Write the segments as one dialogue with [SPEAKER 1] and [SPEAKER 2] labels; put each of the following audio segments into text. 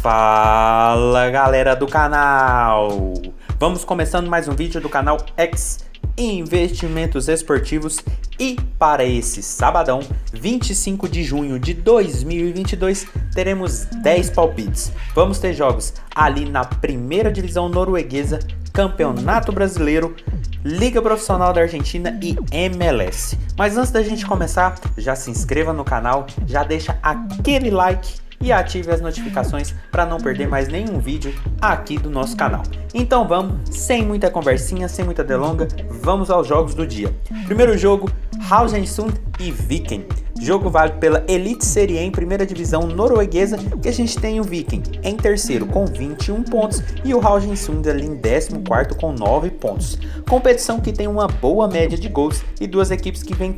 [SPEAKER 1] Fala galera do canal! Vamos começando mais um vídeo do canal X Investimentos Esportivos e para esse sabadão, 25 de junho de 2022, teremos 10 palpites. Vamos ter jogos ali na primeira divisão norueguesa, Campeonato Brasileiro, Liga Profissional da Argentina e MLS. Mas antes da gente começar, já se inscreva no canal, já deixa aquele like e ative as notificações para não perder mais nenhum vídeo aqui do nosso canal. Então vamos, sem muita conversinha, sem muita delonga, vamos aos jogos do dia. Primeiro jogo, Haugesund e Viking. Jogo válido pela Elite Serie em primeira divisão norueguesa, que a gente tem o Viking em terceiro com 21 pontos e o Haugesund ali em 14º com 9 pontos. Competição que tem uma boa média de gols e duas equipes que vêm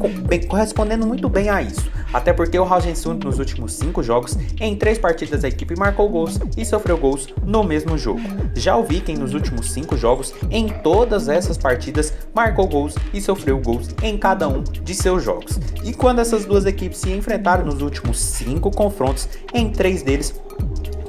[SPEAKER 1] correspondendo muito bem a isso. Até porque o Haugesund nos últimos 5 jogos, em 3 partidas a equipe marcou gols e sofreu gols no mesmo jogo. Já o Viking nos últimos 5 jogos, em todas essas partidas, marcou gols e sofreu gols em cada um de seus jogos. E quando essas duas equipes se enfrentaram nos últimos 5 confrontos, em 3 deles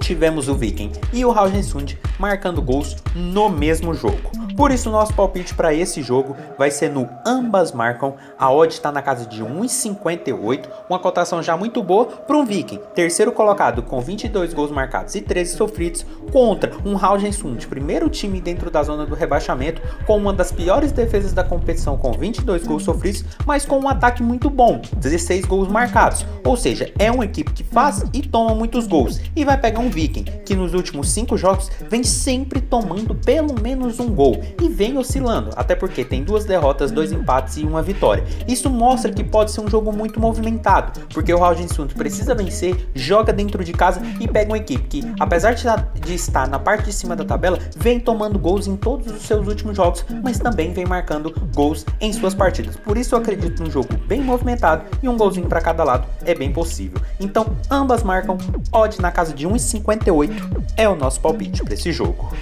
[SPEAKER 1] tivemos o Viking e o Haugesund marcando gols no mesmo jogo. Por isso nosso palpite para esse jogo vai ser no ambas marcam. A odd está na casa de 1,58, uma cotação já muito boa para um Viking, terceiro colocado com 22 gols marcados e 13 sofridos, contra um Haugesund, primeiro time dentro da zona do rebaixamento, com uma das piores defesas da competição com 22 gols sofridos, mas com um ataque muito bom, 16 gols marcados. Ou seja, é uma equipe que faz e toma muitos gols, e vai pegar um Viking que nos últimos 5 jogos vem sempre tomando pelo menos um gol e vem oscilando, até porque tem 2 derrotas, 2 empates e 1 vitória. Isso mostra que pode ser um jogo muito movimentado, porque o Haugesund precisa vencer, joga dentro de casa e pega uma equipe que, apesar de estar na parte de cima da tabela, vem tomando gols em todos os seus últimos jogos, mas também vem marcando gols em suas partidas. Por isso eu acredito num jogo bem movimentado e um golzinho para cada lado é bem possível. Então ambas marcam, odd na casa de 1,58 é o nosso palpite para esse jogo.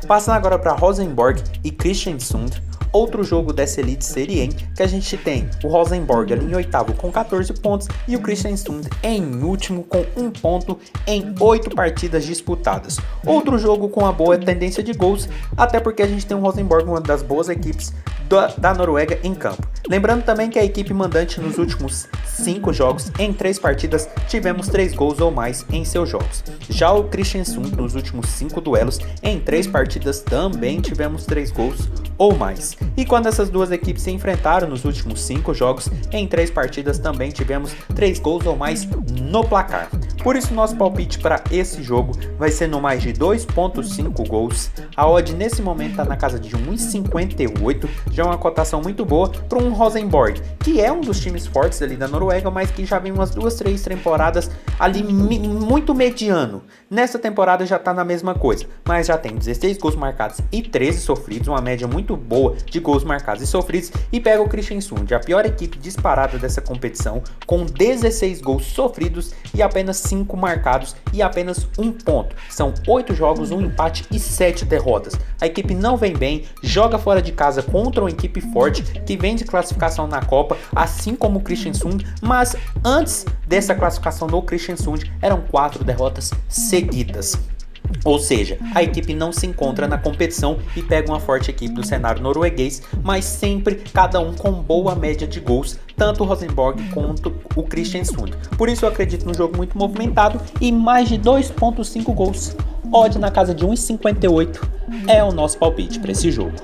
[SPEAKER 1] Passando agora para Rosenborg e Kristiansund, outro jogo dessa Elite Serie A, que a gente tem o Rosenborg ali em oitavo com 14 pontos e o Kristiansund em último com 1 ponto em 8 partidas disputadas. Outro jogo com uma boa tendência de gols, até porque a gente tem o Rosenborg, uma das boas equipes da Noruega em campo. Lembrando também que a equipe mandante nos últimos 5 jogos, em 3 partidas, tivemos 3 gols ou mais em seus jogos. Já o Kristiansund nos últimos 5 duelos, em 3 partidas também tivemos 3 gols ou mais. E quando essas duas equipes se enfrentaram nos últimos 5 jogos, em 3 partidas também tivemos 3 gols ou mais no placar. Por isso nosso palpite para esse jogo vai ser no mais de 2,5 gols. A odd nesse momento está na casa de 1,58, já é uma cotação muito boa para um Rosenborg, que é um dos times fortes ali da Noruega, mas que já vem umas 2, 3 temporadas ali muito mediano. Nessa temporada já está na mesma coisa, mas já tem 16 gols marcados e 13 sofridos, uma média muito boa de gols marcados e sofridos, e pega o Kristiansund, a pior equipe disparada dessa competição, com 16 gols sofridos e apenas 5 marcados e apenas 1 ponto. São 8 jogos, 1 empate e 7 derrotas. A equipe não vem bem, joga fora de casa contra uma equipe forte que vem de classificação na Copa, assim como o Kristiansund, mas antes dessa classificação do Kristiansund eram 4 derrotas seguidas. Ou seja, a equipe não se encontra na competição e pega uma forte equipe do cenário norueguês, mas sempre cada um com boa média de gols, tanto o Rosenborg quanto o Kristiansund. Por isso eu acredito no jogo muito movimentado e mais de 2,5 gols. Odd na casa de 1,58 é o nosso palpite para esse jogo.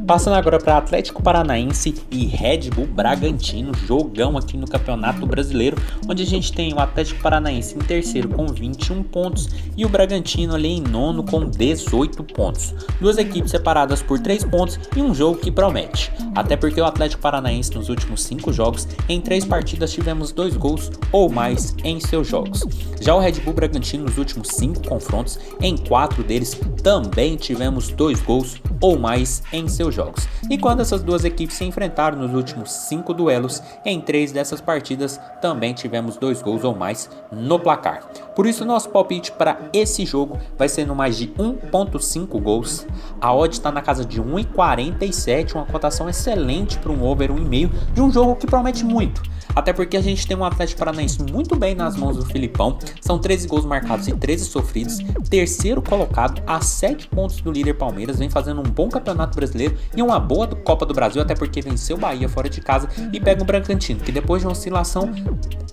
[SPEAKER 1] Passando agora para Atlético Paranaense e Red Bull Bragantino, jogão aqui no Campeonato Brasileiro, onde a gente tem o Atlético Paranaense em terceiro com 21 pontos e o Bragantino ali em nono com 18 pontos. Duas equipes separadas por 3 pontos e um jogo que promete, até porque o Atlético Paranaense nos últimos 5 jogos, em 3 partidas tivemos 2 gols ou mais em seus jogos. Já o Red Bull Bragantino nos últimos 5 confrontos, em 4 deles também tivemos 2 gols ou mais em seus jogos. E quando essas duas equipes se enfrentaram nos últimos 5 duelos, em 3 dessas partidas também tivemos 2 gols ou mais no placar. Por isso nosso palpite para esse jogo vai ser no mais de 1.5 gols. A odd está na casa de 1,47, uma cotação excelente para um over 1,5 de um jogo que promete muito. Até porque a gente tem um Atlético Paranaense muito bem nas mãos do Filipão. São 13 gols marcados e 13 sofridos. Terceiro colocado a 7 pontos do líder Palmeiras. Vem fazendo um bom campeonato brasileiro e uma boa Copa do Brasil. Até porque venceu o Bahia fora de casa e pega o Bragantino, que depois de uma oscilação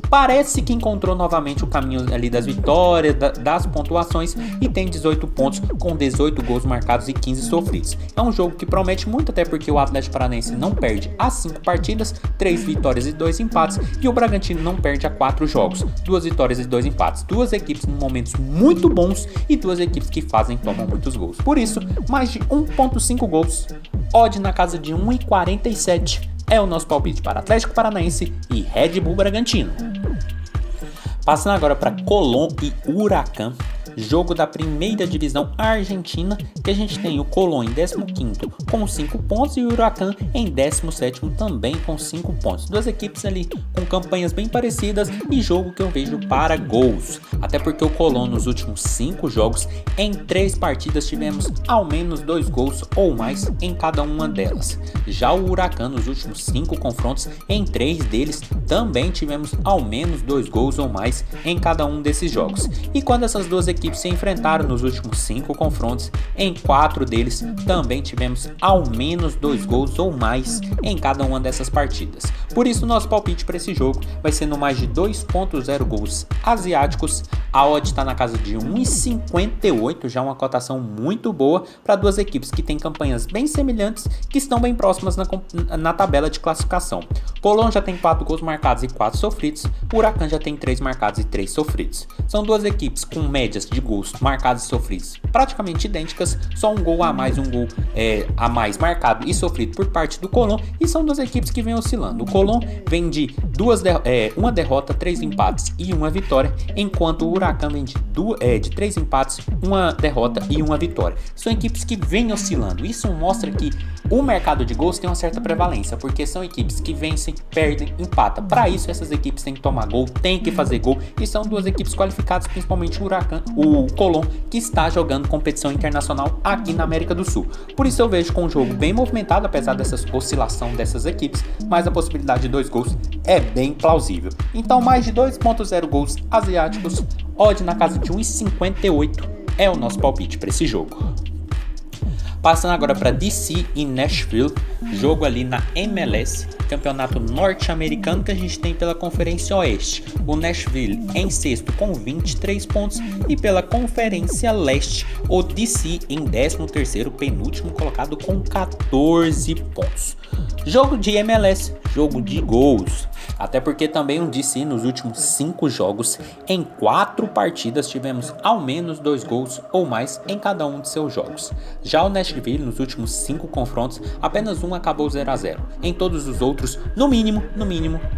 [SPEAKER 1] parece que encontrou novamente o caminho ali das vitórias, das pontuações, e tem 18 pontos com 18 gols marcados e 15 sofridos. É um jogo que promete muito, até porque o Atlético Paranaense não perde há 5 partidas, 3 vitórias e 2 empates, e o Bragantino não perde há 4 jogos, 2 vitórias e 2 empates. Duas equipes em momentos muito bons e duas equipes que tomam muitos gols. Por isso, mais de 1.5 gols, odd na casa de 1,47 é o nosso palpite para Atlético Paranaense e Red Bull Bragantino. Passando agora para Colón e Huracán, jogo da primeira divisão argentina, que a gente tem o Colón em 15º com 5 pontos e o Huracán em 17º também com 5 pontos. Duas equipes ali com campanhas bem parecidas e jogo que eu vejo para gols. Até porque o Colón nos últimos 5 jogos, em 3 partidas tivemos ao menos 2 gols ou mais em cada uma delas. Já o Huracán nos últimos 5 confrontos, em 3 deles também tivemos ao menos 2 gols ou mais em cada um desses jogos. E quando essas duas equipes se enfrentaram nos últimos 5 confrontos, em 4 deles também tivemos ao menos 2 gols ou mais em cada uma dessas partidas. Por isso nosso palpite para esse jogo vai ser no mais de 2.0 gols asiáticos. A odd está na casa de 1,58, já uma cotação muito boa para duas equipes que têm campanhas bem semelhantes, que estão bem próximas na tabela de classificação. Colón já tem 4 gols marcados e 4 sofridos, o Huracán já tem 3 marcados e 3 sofridos. São duas equipes com médias de gols marcados e sofridos praticamente idênticas, só um gol a mais, a mais marcado e sofrido por parte do Colón, e são duas equipes que vêm oscilando. O Colón vem de uma derrota, 3 empates e uma vitória, enquanto o Huracán vem de 3 empates, uma derrota e uma vitória. São equipes que vêm oscilando. Isso mostra que o mercado de gols tem uma certa prevalência, porque são equipes que vencem, perdem, empatam. Para isso, essas equipes têm que tomar gol, têm que fazer gol, e são duas equipes qualificadas, principalmente o Colón, que está jogando competição internacional aqui na América do Sul. Por isso eu vejo com um jogo bem movimentado, apesar dessa oscilação dessas equipes, mas a possibilidade de 2 gols é bem plausível. Então mais de 2.0 gols asiáticos, odd na casa de 1,58 é o nosso palpite para esse jogo. Passando agora para DC e Nashville, jogo ali na MLS, campeonato norte-americano que a gente tem pela Conferência Oeste. O Nashville em sexto com 23 pontos e pela Conferência Leste, o DC em 13º, penúltimo colocado com 14 pontos. Jogo de MLS, jogo de gols. Até porque também o DC nos últimos 5 jogos, em 4 partidas tivemos ao menos 2 gols ou mais em cada um de seus jogos. Já o Nashville nos últimos 5 confrontos, apenas um acabou 0-0. Em todos os outros, no mínimo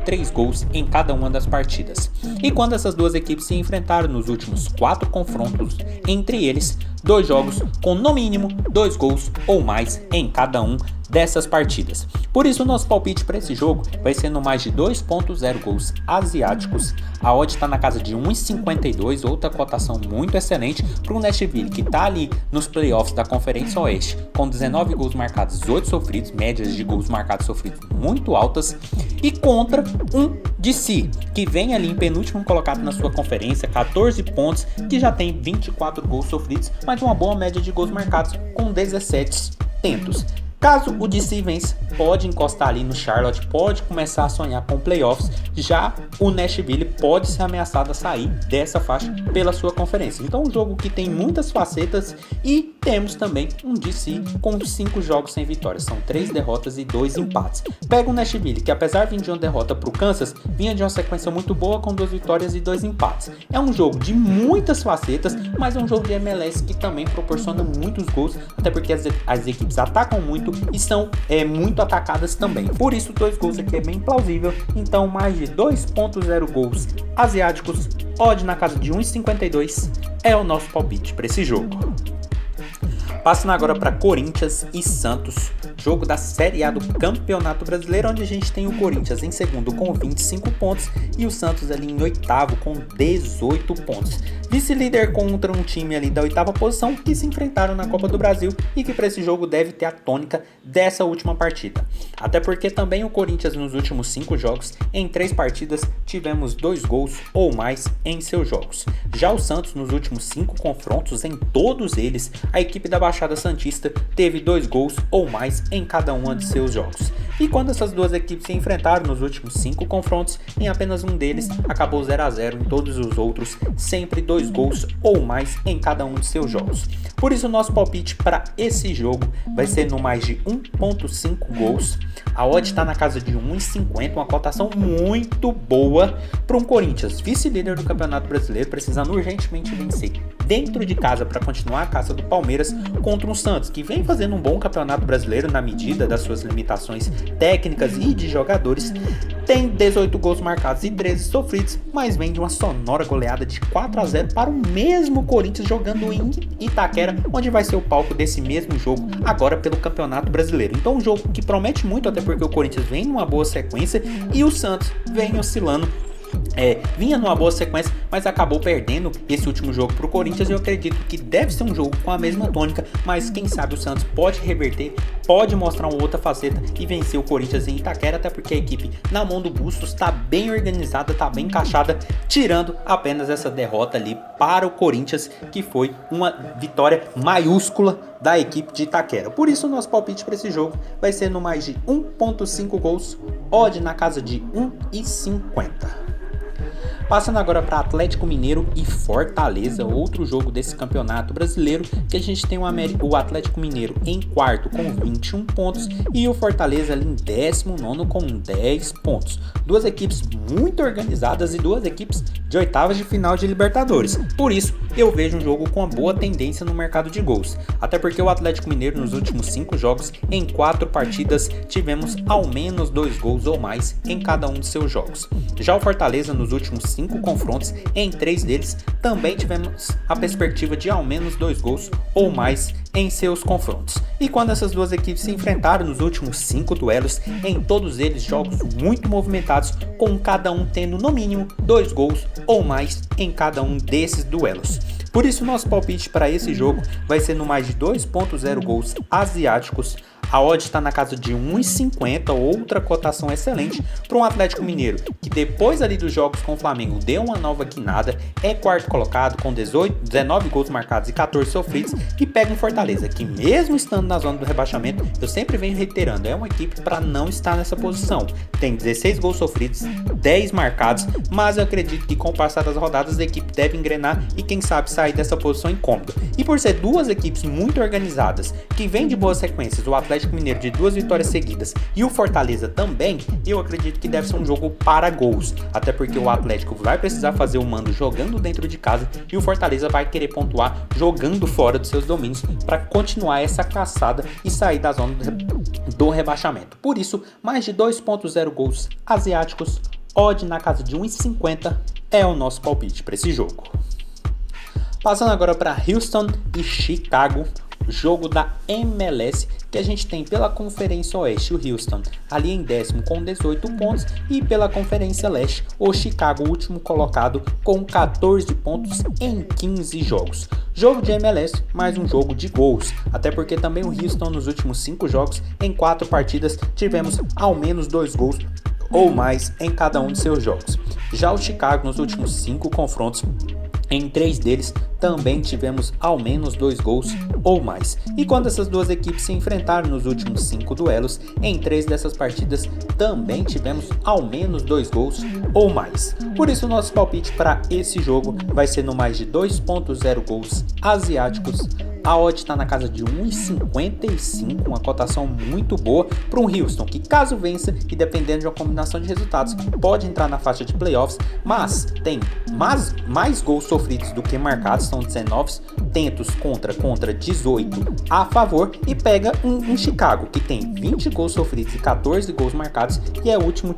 [SPEAKER 1] 3 gols em cada uma das partidas. E quando essas duas equipes se enfrentaram nos últimos 4 confrontos, entre eles, 2 jogos com no mínimo 2 gols ou mais em cada um dessas partidas. Por isso o nosso palpite para esse jogo vai ser no mais de 2.0 gols asiáticos. A odd está na casa de 1,52, outra cotação muito excelente para o Nashville, que está ali nos playoffs da Conferência Oeste, com 19 gols marcados e 8 sofridos, médias de gols marcados e sofridos muito altas, e contra um DC, que vem ali em penúltimo colocado na sua conferência, 14 pontos, que já tem 24 gols sofridos, mas uma boa média de gols marcados com 17 tentos. Caso o DC vença, pode encostar ali no Charlotte, pode começar a sonhar com playoffs. Já o Nashville pode ser ameaçado a sair dessa faixa pela sua conferência. Então um jogo que tem muitas facetas, e temos também um DC com 5 jogos sem vitórias. São 3 derrotas e 2 empates. Pega o Nashville, que apesar de vir de uma derrota para o Kansas, vinha de uma sequência muito boa com 2 vitórias e 2 empates. É um jogo de muitas facetas, mas é um jogo de MLS que também proporciona muitos gols, até porque as equipes atacam muito e são muito atacadas também. Por isso 2 gols aqui é bem plausível. Então mais de 2.0 gols asiáticos, odd na casa de 1,52 é o nosso palpite para esse jogo. Passando agora para Corinthians e Santos, jogo da Série A do Campeonato Brasileiro, onde a gente tem o Corinthians em segundo com 25 pontos e o Santos ali em oitavo com 18 pontos. Vice-líder contra um time ali da oitava posição que se enfrentaram na Copa do Brasil e que para esse jogo deve ter a tônica dessa última partida. Até porque também o Corinthians nos últimos 5 jogos, em 3 partidas, tivemos 2 gols ou mais em seus jogos. Já o Santos nos últimos 5 confrontos, em todos eles, a equipe da Baixada Santista teve 2 gols ou mais em cada um de seus jogos. E quando essas duas equipes se enfrentaram nos últimos 5 confrontos, em apenas um deles acabou 0 a 0, em todos os outros sempre 2 gols ou mais em cada um de seus jogos. Por isso o nosso palpite para esse jogo vai ser no mais de 1.5 gols. A odd está na casa de 1,50, uma cotação muito boa para um Corinthians, vice-líder do Campeonato Brasileiro, precisando urgentemente vencer dentro de casa para continuar a caça do Palmeiras contra um Santos, que vem fazendo um bom Campeonato Brasileiro na medida das suas limitações técnicas e de jogadores. Tem 18 gols marcados e 13 sofridos, mas vem de uma sonora goleada de 4 a 0 para o mesmo Corinthians jogando em Itaquera, onde vai ser o palco desse mesmo jogo agora pelo Campeonato Brasileiro. Então um jogo que promete muito, até porque o Corinthians vem numa boa sequência e o Santos vem oscilando. Vinha numa boa sequência, mas acabou perdendo esse último jogo para o Corinthians. E eu acredito que deve ser um jogo com a mesma tônica, mas quem sabe o Santos pode reverter, pode mostrar uma outra faceta e vencer o Corinthians em Itaquera, até porque a equipe na mão do Bustos está bem organizada, está bem encaixada, tirando apenas essa derrota ali para o Corinthians, que foi uma vitória maiúscula da equipe de Itaquera. Por isso o nosso palpite para esse jogo vai ser no mais de 1.5 gols, odd na casa de 1,50. Passando agora para Atlético Mineiro e Fortaleza, outro jogo desse campeonato brasileiro, que a gente tem o Atlético Mineiro em quarto com 21 pontos e o Fortaleza ali em 19º com 10 pontos. Duas equipes muito organizadas e duas equipes de oitavas de final de Libertadores. Por isso, eu vejo um jogo com uma boa tendência no mercado de gols. Até porque o Atlético Mineiro nos últimos 5 jogos, em 4 partidas, tivemos ao menos 2 gols ou mais em cada um de seus jogos. Já o Fortaleza nos últimos 5 confrontos, em 3 deles, também tivemos a perspectiva de ao menos 2 gols ou mais em seus confrontos. E quando essas duas equipes se enfrentaram nos últimos 5 duelos, em todos eles jogos muito movimentados, com cada um tendo no mínimo 2 gols ou mais em cada um desses duelos. Por isso nosso palpite para esse jogo vai ser no mais de 2.0 gols asiáticos. A odd está na casa de 1,50, outra cotação excelente para um Atlético Mineiro que depois ali dos jogos com o Flamengo deu uma nova guinada, é quarto colocado com 19 gols marcados e 14 sofridos, e pega um Fortaleza que mesmo estando na zona do rebaixamento, eu sempre venho reiterando, é uma equipe para não estar nessa posição. Tem 16 gols sofridos, 10 marcados, mas eu acredito que com o passar das rodadas a equipe deve engrenar e quem sabe sair dessa posição incômoda. E por ser duas equipes muito organizadas, que vêm de boas sequências, o Atlético Mineiro de 2 vitórias seguidas e o Fortaleza também, eu acredito que deve ser um jogo para gols, até porque o Atlético vai precisar fazer o mando jogando dentro de casa e o Fortaleza vai querer pontuar jogando fora dos seus domínios para continuar essa caçada e sair da zona do rebaixamento. Por isso, mais de 2.0 gols asiáticos, odd na casa de 1,50 é o nosso palpite para esse jogo. Passando agora para Houston e Chicago, jogo da MLS, que a gente tem pela Conferência Oeste o Houston ali em 10º com 18 pontos e pela Conferência Leste o Chicago, último colocado, com 14 pontos em 15 jogos. Jogo de MLS, mais um jogo de gols, até porque também o Houston nos últimos 5 jogos, em 4 partidas, tivemos ao menos 2 gols ou mais em cada um de seus jogos. Já o Chicago nos últimos 5 confrontos, em 3 deles também tivemos ao menos 2 gols ou mais. E quando essas duas equipes se enfrentaram nos últimos 5 duelos, em 3 dessas partidas também tivemos ao menos 2 gols ou mais. Por isso nosso palpite para esse jogo vai ser no mais de 2.0 gols asiáticos. A odd está na casa de 1,55, uma cotação muito boa para um Houston que, caso vença e dependendo de uma combinação de resultados, pode entrar na faixa de playoffs, mas tem mais gols sofridos do que marcados, são 19 tentos contra 18 a favor, e pega um Chicago que tem 20 gols sofridos e 14 gols marcados e é o último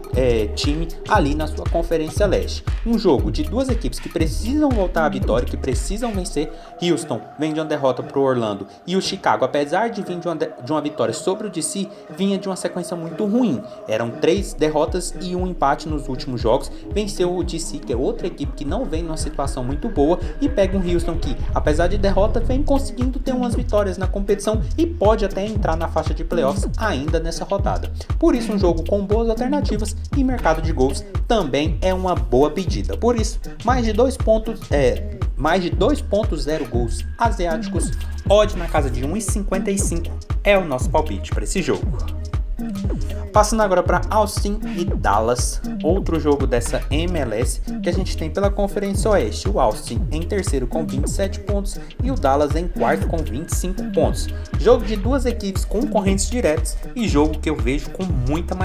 [SPEAKER 1] time ali na sua Conferência Leste. Um jogo de duas equipes que precisam voltar à vitória, que precisam vencer. Houston vem de uma derrota para contra o Orlando e o Chicago, apesar de vir de uma vitória sobre o DC, vinha de uma sequência muito ruim. Eram 3 derrotas e um empate nos últimos jogos. Venceu o DC, que é outra equipe que não vem numa situação muito boa, e pega um Houston que, apesar de derrota, vem conseguindo ter umas vitórias na competição e pode até entrar na faixa de playoffs ainda nessa rodada. Por isso, um jogo com boas alternativas e mercado de gols também é uma boa pedida. Por isso, mais de 2.0 gols asiáticos, odd na casa de 1,55 é o nosso palpite para esse jogo. Passando agora para Austin e Dallas, outro jogo dessa MLS que a gente tem pela Conferência Oeste. O Austin em terceiro com 27 pontos e o Dallas em quarto com 25 pontos. Jogo de duas equipes concorrentes diretos e jogo que eu vejo com muita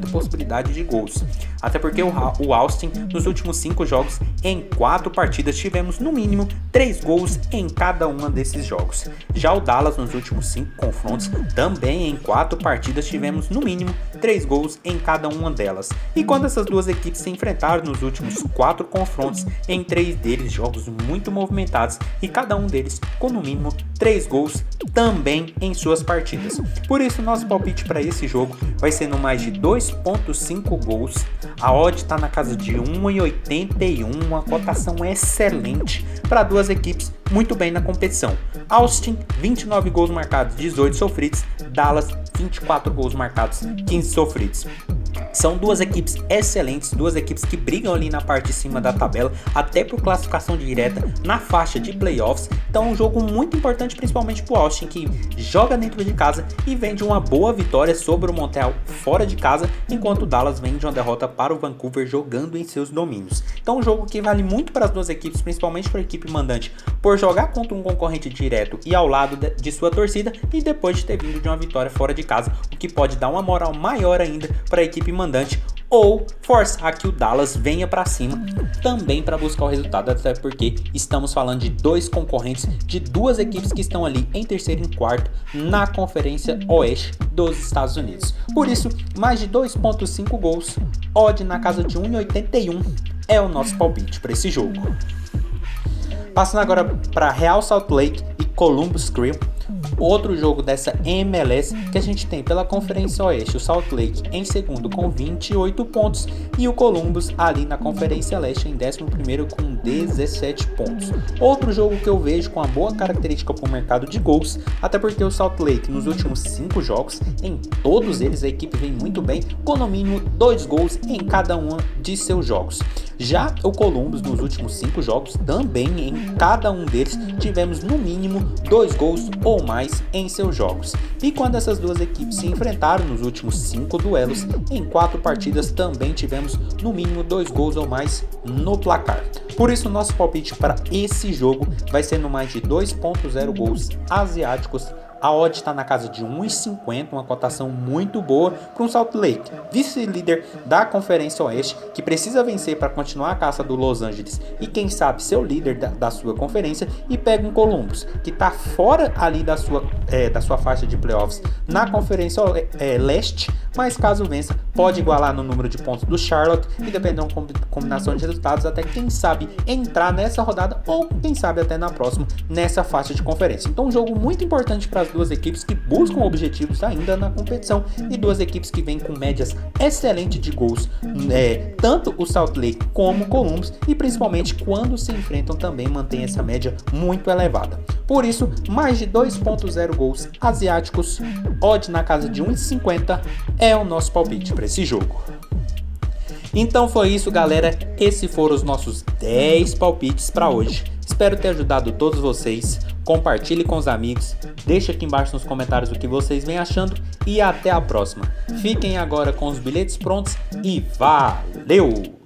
[SPEAKER 1] possibilidade de gols. Até porque o Austin, nos últimos 5 jogos, em 4 partidas, tivemos no mínimo 3 gols em cada uma desses jogos. Já o Dallas, nos últimos 5 confrontos, também em 4 partidas, tivemos no mínimo 3 gols em cada uma delas. E quando essas duas equipes se enfrentaram nos últimos 4 confrontos, em 3 deles jogos muito movimentados e cada um deles com no mínimo 3 gols também em suas partidas. Por isso, nosso palpite para esse jogo vai ser no mais de 2,5 gols. A odd está na casa de 1,81, uma cotação excelente para duas equipes muito bem na competição. Austin, 29 gols marcados, 18 sofridos. Dallas, 24 gols marcados, 15 sofridos. São duas equipes excelentes, duas equipes que brigam ali na parte de cima da tabela, até por classificação direta na faixa de playoffs. Então é um jogo muito importante, principalmente para o Austin, que joga dentro de casa e vem de uma boa vitória sobre o Montreal fora de casa, enquanto o Dallas vem de uma derrota para o Vancouver jogando em seus domínios. Então um jogo que vale muito para as duas equipes, principalmente para a equipe mandante, por jogar contra um concorrente direto e ao lado de sua torcida, e depois de ter vindo de uma vitória fora de casa, o que pode dar uma moral maior ainda para a equipe mandante, ou forçar que o Dallas venha para cima também para buscar o resultado, até porque estamos falando de dois concorrentes, de duas equipes que estão ali em terceiro e em quarto na Conferência Oeste dos Estados Unidos. Por isso, mais de 2,5 gols, odd na casa de 1,81 é o nosso palpite para esse jogo. Passando agora para Real Salt Lake e Columbus Crew, outro jogo dessa MLS que a gente tem pela Conferência Oeste. O Salt Lake em segundo com 28 pontos e o Columbus ali na Conferência Leste em 11º com 17 pontos. Outro jogo que eu vejo com uma boa característica para o mercado de gols, até porque o Salt Lake nos últimos 5 jogos, em todos eles a equipe vem muito bem, com no mínimo 2 gols em cada um de seus jogos. Já o Columbus nos últimos 5 jogos, também em cada um deles tivemos no mínimo 2 gols ou mais em seus jogos. E quando essas duas equipes se enfrentaram nos últimos 5 duelos, em 4 partidas também tivemos no mínimo 2 gols ou mais no placar. Por isso nosso palpite para esse jogo vai ser no mais de 2,0 gols asiáticos. A odd está na casa de 1,50, uma cotação muito boa para um Salt Lake, vice-líder da Conferência Oeste, que precisa vencer para continuar a caça do Los Angeles e quem sabe ser o líder da sua conferência, e pega um Columbus, que está fora ali da sua faixa de playoffs na Conferência Leste, mas caso vença, pode igualar no número de pontos do Charlotte e dependendo de uma combinação de resultados, até quem sabe entrar nessa rodada ou quem sabe até na próxima nessa faixa de conferência. Então um jogo muito importante para as duas equipes que buscam objetivos ainda na competição e duas equipes que vêm com médias excelentes de gols, tanto o Salt Lake como o Columbus, e principalmente quando se enfrentam também mantém essa média muito elevada. Por isso, mais de 2,0 gols asiáticos, odd na casa de 1,50 é o nosso palpite para esse jogo. Então foi isso, galera, esses foram os nossos 10 palpites para hoje. Espero ter ajudado todos vocês. Compartilhe com os amigos, deixe aqui embaixo nos comentários o que vocês vêm achando e até a próxima. Fiquem agora com os bilhetes prontos e valeu!